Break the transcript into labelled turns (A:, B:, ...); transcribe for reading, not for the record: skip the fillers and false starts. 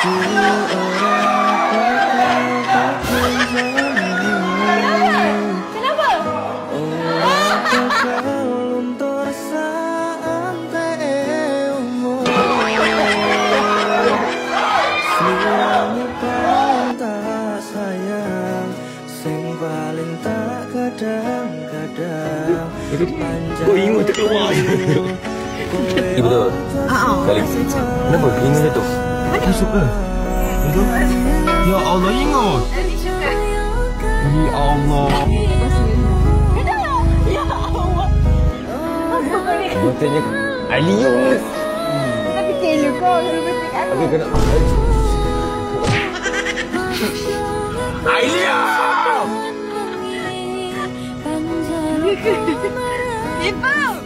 A: Kau ingat terkeluar je. Betul. Kali. Kenapa? Ingat jatuh? Masuk ke? Betul? Ya Allah, ingat. Ya Allah.
B: Ya Allah.
A: Betulnya Alius.
B: Tapi telu kau kalau betul aku.
A: Okey, kena. Alius.
B: Ipau.